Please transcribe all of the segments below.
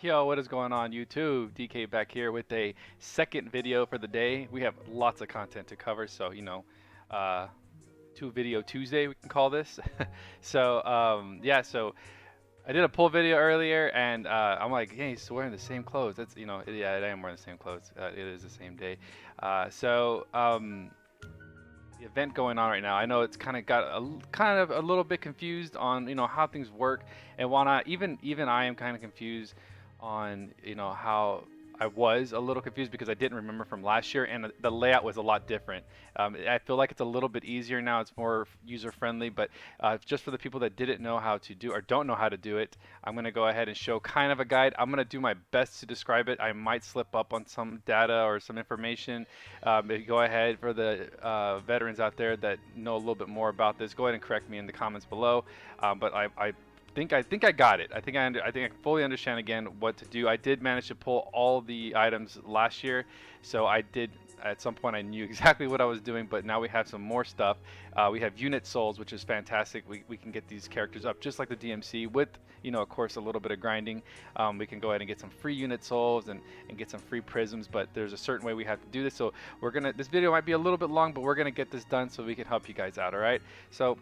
Yo, what is going on YouTube? DK back here with a second video for the day. We have lots of content to cover, so uh, two video Tuesday we can call this. Yeah, so I did a pull video earlier, and I'm like, hey, he's wearing the same clothes. That's yeah, I am wearing the same clothes. It is the same day. The event going on right now. I know it's kind of got kind of a little bit confused on how things work and whatnot. Even I am kind of confused on how I was a little confused because I didn't remember from last year, and the layout was a lot different. I feel like it's a little bit easier now. It's more user friendly, but just for the people that didn't know how to do or don't know how to do it, I'm going to go ahead and show kind of a guide. I'm going to do my best to describe it. I might slip up on some data or some information. Go ahead for the veterans out there that know a little bit more about this. Go ahead and correct me in the comments below. But I think I got it. I think I fully understand again what to do. I did manage to pull all the items last year, so I did. At some point, I knew exactly what I was doing, but now we have some more stuff. We have unit souls, which is fantastic. We can get these characters up just like the DMC with, of course, a little bit of grinding. We can go ahead and get some free unit souls and get some free prisms, but there's a certain way we have to do this. So this video might be a little bit long, but we're gonna get this done so we can help you guys out, all right? So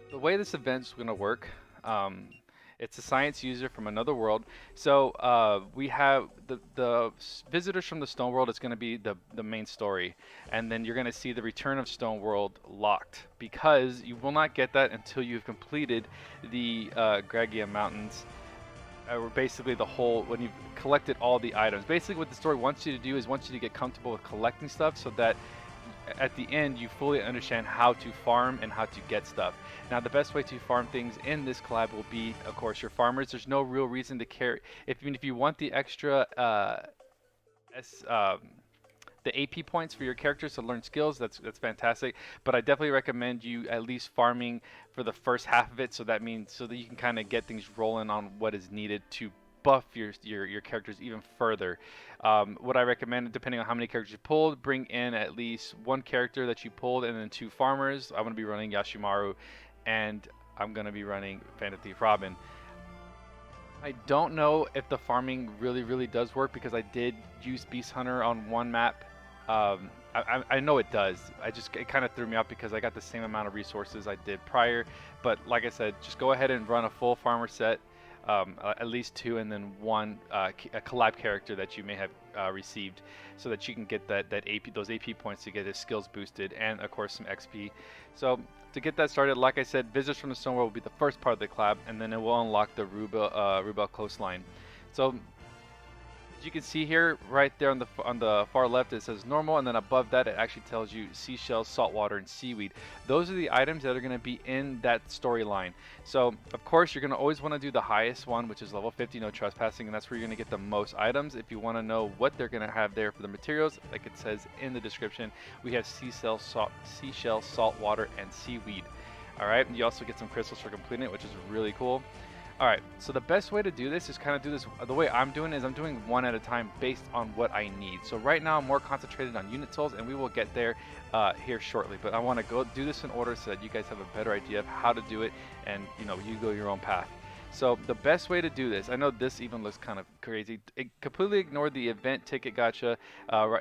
the way this event's gonna work, um, it's a science user from another world. So we have the visitors from the Stone World is going to be the main story, and then you're going to see the Return of Stone World locked because you will not get that until you've completed the Gragia Mountains. Or basically the whole when you've collected all the items. Basically, what the story wants you to do is wants you to get comfortable with collecting stuff so that at the end you fully understand how to farm and how to get stuff. Now the best way to farm things in this collab will be, of course, your farmers. There's no real reason to carry, even if you want the extra S, the AP points for your characters to learn skills, that's fantastic. But I definitely recommend you at least farming for the first half of it, so that means so that you can kind of get things rolling on what is needed to buff your characters even further. What I recommend, depending on how many characters you pulled, bring in at least one character that you pulled and then two farmers. I'm going to be running Yashimaru, and I'm going to be running Phantom Thief Robin. I don't know if the farming really does work because I did use Beast Hunter on one map. I know it does. It kind of threw me off because I got the same amount of resources I did prior. But like I said, just go ahead and run a full farmer set, at least two, and then one a collab character that you may have received, so that you can get those AP points to get his skills boosted, and of course some XP. So to get that started, like I said, visitors from the Stone World will be the first part of the collab, and then it will unlock the Rubel coastline. So as you can see here, right there on the far left, it says normal, and then above that, it actually tells you seashells, saltwater, and seaweed. Those are the items that are going to be in that storyline. So, of course, you're going to always want to do the highest one, which is level 50, no trespassing, and that's where you're going to get the most items. If you want to know what they're going to have there for the materials, like it says in the description, we have seashells, saltwater, and seaweed. All right, and you also get some crystals for completing it, which is really cool. Alright, so the best way to do this is kind of do this, the way I'm doing is I'm doing one at a time based on what I need. So right now I'm more concentrated on unit souls, and we will get there here shortly. But I want to go do this in order so that you guys have a better idea of how to do it, and you go your own path. So the best way to do this, I know this even looks kind of crazy. Completely ignore the event ticket gacha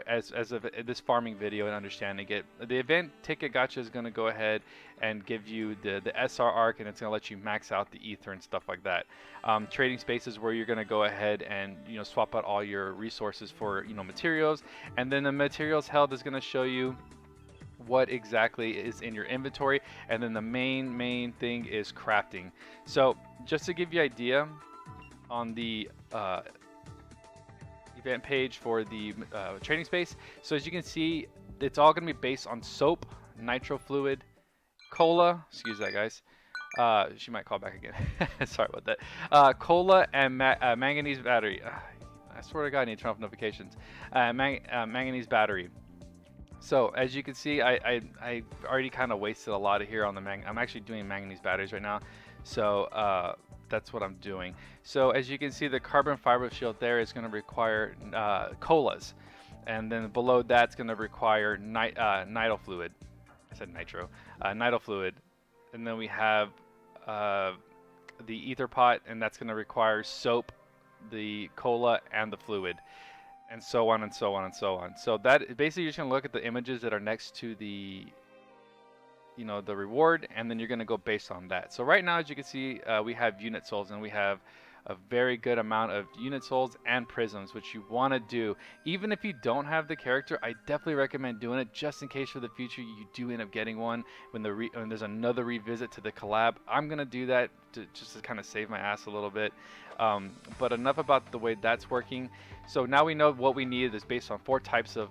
as of this farming video and understanding it. The event ticket gacha is going to go ahead and give you the SR arc, and it's going to let you max out the ether and stuff like that. Trading spaces where you're going to go ahead and swap out all your resources for materials, and then the materials held is going to show you what exactly is in your inventory, and then the main thing is crafting. So just to give you an idea, on the event page for the trading space, so as you can see, it's all going to be based on soap, nitro fluid, cola, excuse that guys, she might call back again, sorry about that, cola and manganese battery. I swear to God, I need to turn off notifications. Manganese battery. So as you can see, I already kind of wasted a lot of here on the I'm actually doing manganese batteries right now, so that's what I'm doing. So as you can see, the carbon fiber shield there is going to require colas, and then below that's going to require nitro fluid. I said nitro, nitro fluid, and then we have the ether pot, and that's going to require soap the cola, and the fluid, and so on and so on and so on. So that basically you're just gonna look at the images that are next to the the reward, and then you're going to go based on that. So right now, as you can see, we have unit souls, and we have a very good amount of unit souls and prisms, which you want to do. Even if you don't have the character, I definitely recommend doing it, just in case for the future you do end up getting one when there's another revisit to the collab. I'm going to do that just to kind of save my ass a little bit. But enough about the way that's working. So now we know what we need is based on 4 types of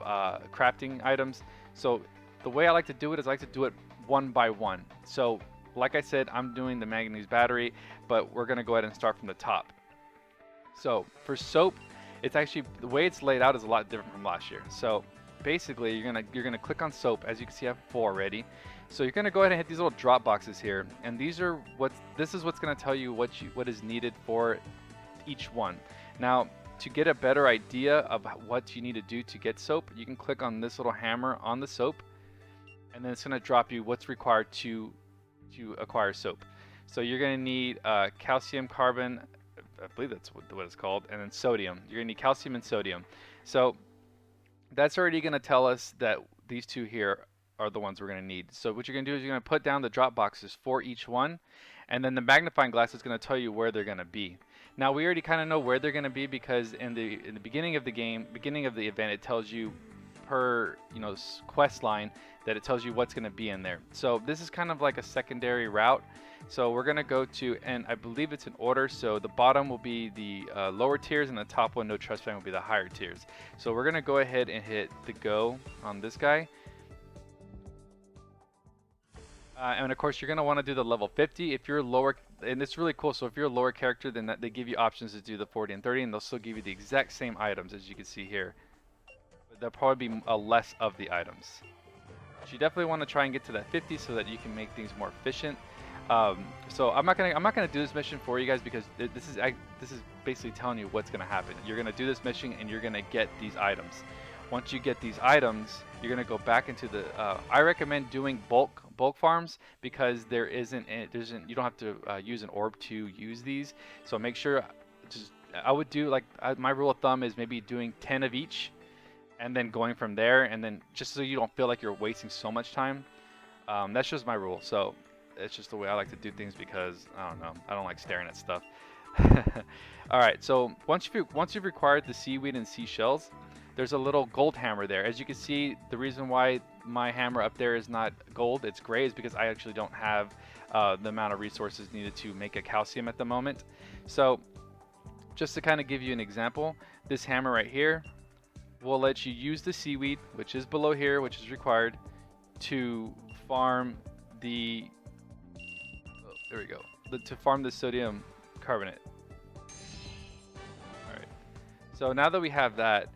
crafting items. So the way I like to do it is I like to do it one by one. So like I said, I'm doing the manganese battery, but we're gonna go ahead and start from the top. So for soap, it's actually, the way it's laid out is a lot different from last year. So basically you're gonna click on soap. As you can see, I have 4 already. So you're gonna go ahead and hit these little drop boxes here, and this is what's gonna tell you what is needed for each one. Now, to get a better idea of what you need to do to get soap, you can click on this little hammer on the soap, and then it's going to drop you what's required to acquire soap. So you're going to need calcium carbon, I believe that's what it's called, and then sodium. You're going to need calcium and sodium. So that's already going to tell us that these 2 here are the ones we're going to need. So what you're going to do is you're going to put down the drop boxes for each one, and then the magnifying glass is going to tell you where they're going to be. Now we already kind of know where they're going to be, because in the beginning of the game, beginning of the event, it tells you per quest line that it tells you what's going to be in there. So this is kind of like a secondary route. So we're going to go to, and I believe it's in order, so the bottom will be the lower tiers, and the top one, no trespassing, will be the higher tiers. So we're going to go ahead and hit the go on this guy. And of course, you're going to want to do the level 50 if you're lower, and it's really cool. So if you're a lower character, then they give you options to do the 40 and 30, and they'll still give you the exact same items, as you can see here. But there'll probably be less of the items. So you definitely want to try and get to that 50 so that you can make things more efficient. So I'm not gonna do this mission for you guys, because this is basically telling you what's gonna happen. You're gonna do this mission and you're gonna get these items. Once you get these items, you're gonna go back into the. I recommend doing bulk farms, because you don't have to use an orb to use these. So make sure, I would do my rule of thumb is maybe doing 10 of each, and then going from there, and then just so you don't feel like you're wasting so much time. That's just my rule. So it's just the way I like to do things, because I don't know, I don't like staring at stuff. All right, so once you've acquired the seaweed and seashells, there's a little gold hammer there. As you can see, the reason why my hammer up there is not gold, it's gray, is because I actually don't have the amount of resources needed to make a calcium at the moment. So just to kind of give you an example, this hammer right here will let you use the seaweed, which is below here, which is required, to farm the to farm the sodium carbonate. Alright, so now that we have that,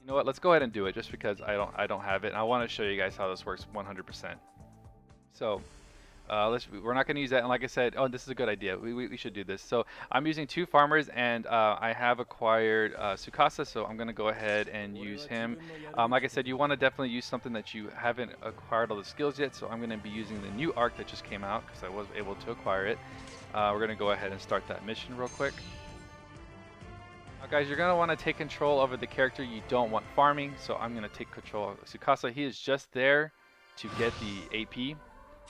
you know what, let's go ahead and do it, just because I don't have it, and I want to show you guys how this works 100%. So we're not going to use that, and like I said, this is a good idea, we should do this. So I'm using 2 farmers, and I have acquired Tsukasa, so I'm going to go ahead and use him. Like I said, you want to definitely use something that you haven't acquired all the skills yet, so I'm going to be using the new arc that just came out, because I was able to acquire it. We're going to go ahead and start that mission real quick. Now guys, you're going to want to take control over the character you don't want farming, so I'm going to take control of Tsukasa. He is just there to get the AP.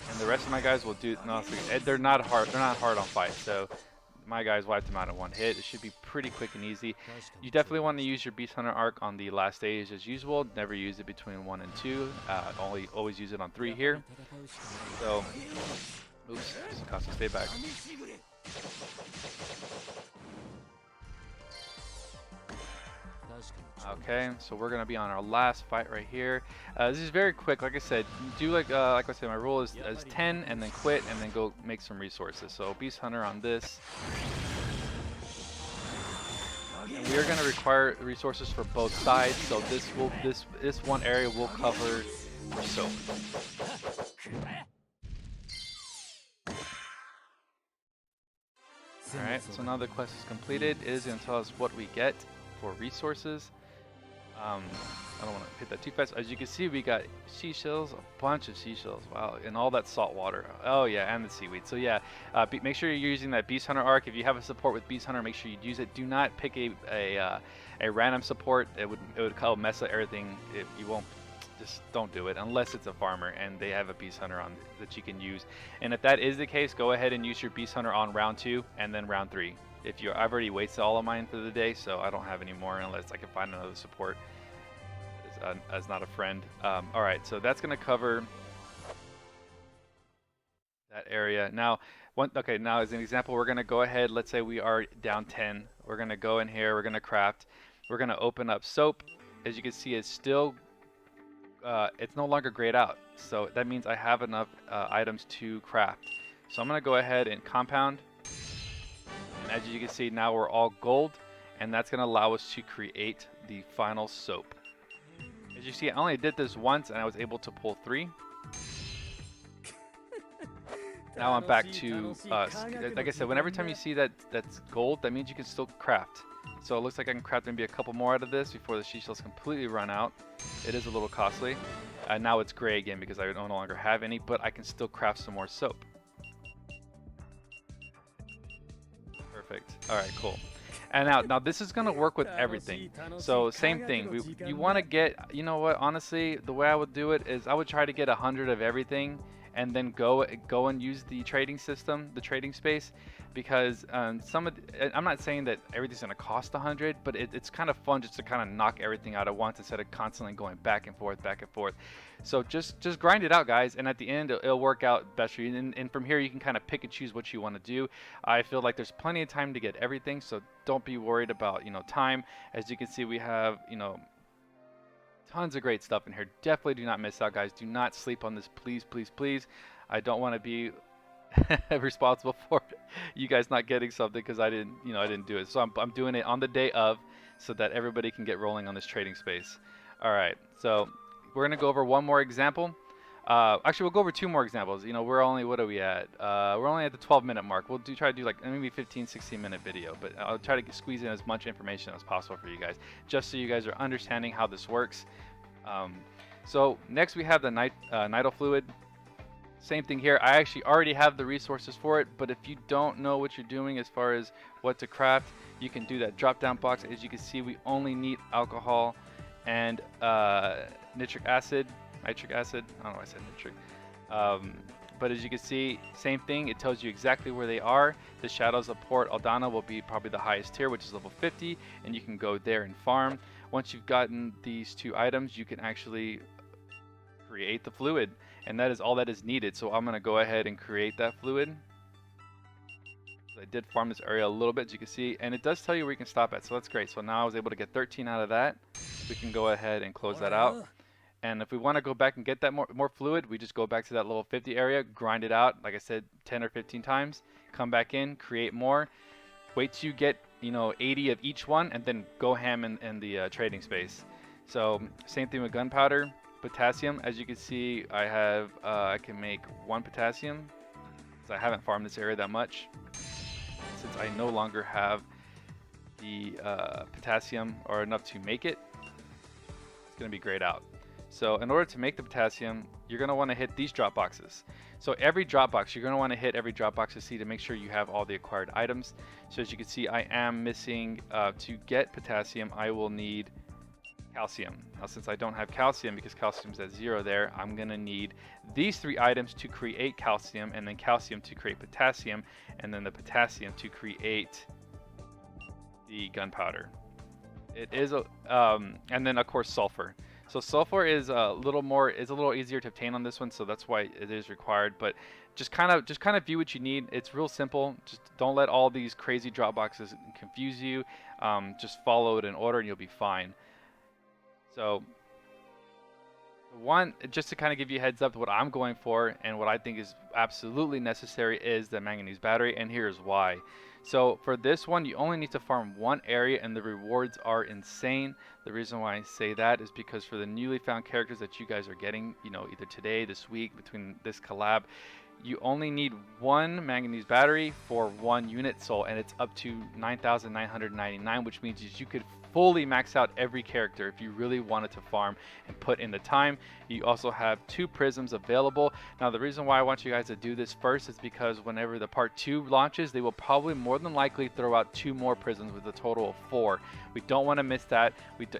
And the rest of my guys will do. No, they're not hard. They're not hard on fight. So my guys wiped them out in 1 hit. It should be pretty quick and easy. You definitely want to use your Beast Hunter arc on the last stage as usual. Never use it between 1 and 2. Always use it on 3 here. So, oops, Tsukasa, stay back. Okay, so we're gonna be on our last fight right here. This is very quick. Like I said, do like I said, my rule is 10 and then quit and then go make some resources. So Beast Hunter on this. And we are gonna require resources for both sides. So this one area will cover for soap. All right, so now the quest is completed. It is gonna tell us what we get for resources. I don't want to hit that too fast. As you can see, we got seashells, a bunch of seashells. Wow, and all that salt water. Oh yeah, and the seaweed. So yeah, make sure you're using that Beast Hunter arc. If you have a support with Beast Hunter, make sure you use it. Do not pick a random support. It would mess up everything. You won't. Just don't do it unless it's a farmer and they have a Beast Hunter on that you can use. And if that is the case, go ahead and use your Beast Hunter on round 2 and then round 3. I've already wasted all of mine for the day, so I don't have any more unless I can find another support as not a friend. All right, so that's going to cover that area. Now, now as an example, we're going to go ahead. Let's say we are down 10. We're going to go in here. We're going to craft. We're going to open up soap. As you can see, it's still it's no longer grayed out. So that means I have enough items to craft. So I'm going to go ahead and compound. And as you can see, now we're all gold. And that's going to allow us to create the final soap. As you see, I only did this once and I was able to pull 3. Now I'm back to, like I said, every time you see that's gold, that means you can still craft. So it looks like I can craft maybe a couple more out of this before the seashells completely run out. It is a little costly. Now it's gray again because I no longer have any, but I can still craft some more soap. Perfect. All right, cool. And now this is going to work with everything. So same thing. You want to get, you know what, honestly, the way I would do it is I would try to get 100 of everything and then go and use the trading system, the trading space, because I'm not saying that everything's going to cost 100, but it's kind of fun just to kind of knock everything out at once instead of constantly going back and forth, back and forth. So just grind it out, guys, and at the end it'll work out best for you. And from here you can kind of pick and choose what you want to do. I feel like there's plenty of time to get everything, so don't be worried about time. As you can see, we have tons of great stuff in here. Definitely do not miss out, guys. Do not sleep on this, please, please, please. I don't want to be responsible for you guys not getting something because I didn't do it. So I'm doing it on the day of so that everybody can get rolling on this trading space. All right, so we're gonna go over one more example. Actually, we'll go over 2 more examples. We're only, what are we at? We're only at the 12-minute mark. We'll try to do like maybe 15, 16-minute video, but I'll try to squeeze in as much information as possible for you guys, just so you guys are understanding how this works. So next we have the nitro fluid. Same thing here. I actually already have the resources for it, but if you don't know what you're doing as far as what to craft, you can do that drop-down box. As you can see, we only need alcohol and nitric acid. I don't know why I said nitric. But as you can see, same thing. It tells you exactly where they are. The Shadows of Port Aldana will be probably the highest tier, which is level 50, and you can go there and farm. Once you've gotten these 2 items, you can actually create the fluid, and that is all that is needed. So I'm going to go ahead and create that fluid. I did farm this area a little bit, as you can see, and it does tell you where you can stop at, so that's great. So now I was able to get 13 out of that. We can go ahead and close that out. And if we want to go back and get that more fluid, we just go back to that level 50 area, grind it out, like I said, 10 or 15 times, come back in, create more, wait till you get 80 of each one, and then go ham in the trading space. So same thing with gunpowder, potassium. As you can see, I can make 1 potassium, because I haven't farmed this area that much, since I no longer have the potassium or enough to make it. It's going to be grayed out. So in order to make the potassium, you're going to want to hit these drop boxes. So every drop box, you're going to want to hit every drop box to see to make sure you have all the acquired items. So as you can see, I am missing, to get potassium, I will need calcium. Now since I don't have calcium, because calcium's at 0 there, I'm going to need these 3 items to create calcium, and then calcium to create potassium, and then the potassium to create the gunpowder. It is and then of course sulfur. So sulfur is a little easier to obtain on this one, so that's why it is required. But just kind of view what you need. It's real simple. Just don't let all these crazy drop boxes confuse you. Just follow it in order, and you'll be fine. So just to kind of give you a heads up, what I'm going for and what I think is absolutely necessary is the manganese battery, and here's why. So for this one, you only need to farm 1 area, and the rewards are insane. The reason why I say that is because for the newly found characters that you guys are getting, either today, this week, between this collab, you only need one manganese battery for one unit soul, and it's up to 9,999, which means you could fully max out every character if you really wanted to farm and put in the time. You also have 2 prisms available. Now, the reason why I want you guys to do this first is because whenever the part 2 launches, they will probably more than likely throw out 2 more prisms with a total of 4. We don't want to miss that.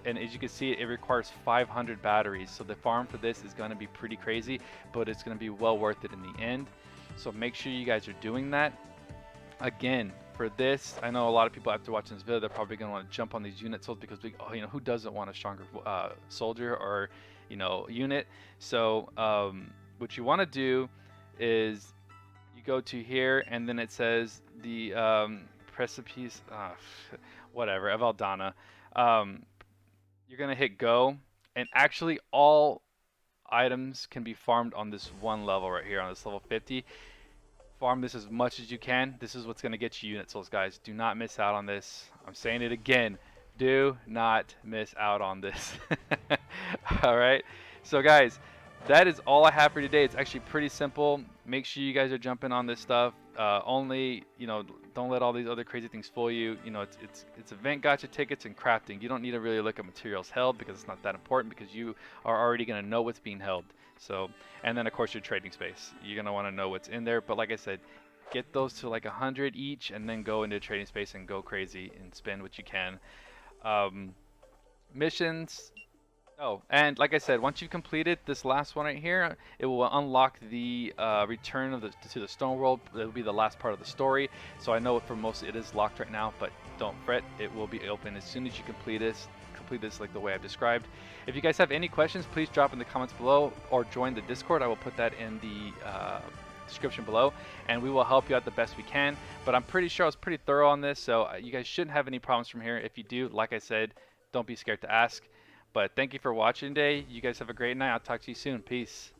And as you can see, it requires 500 batteries, so the farm for this is going to be pretty crazy, but it's going to be well worth it in the end. So make sure you guys are doing that. Again, for this, I know a lot of people after watching this video, they're probably going to want to jump on these unit souls because who doesn't want a stronger soldier or unit? So what you want to do is you go to here, and then it says the precipice, whatever, of Aldana. You're gonna hit go, and actually all items can be farmed on this one level right here, on this level 50. Farm this as much as you can. This is what's going to get you unit souls, guys. Do not miss out on this. I'm saying it again. Do not miss out on this. All right. So, guys, that is all I have for today. It's actually pretty simple. Make sure you guys are jumping on this stuff. Only, don't let all these other crazy things fool you. It's event gotcha tickets and crafting. You don't need to really look at materials held because it's not that important, because you are already going to know what's being held. So, and then of course your trading space. You're going to want to know what's in there. But like I said, get those to like 100 each, and then go into trading space and go crazy and spend what you can. Missions. Oh, and like I said, once you've completed this last one right here, it will unlock the return to the stone world. It will be the last part of the story. So I know for most it is locked right now, but don't fret. It will be open as soon as you complete this like the way I've described. If you guys have any questions, please drop in the comments below or join the Discord. I will put that in the description below, and we will help you out the best we can. But I'm pretty sure I was pretty thorough on this, so you guys shouldn't have any problems from here. If you do, like I said, don't be scared to ask. But thank you for watching today. You guys have a great night. I'll talk to you soon. Peace.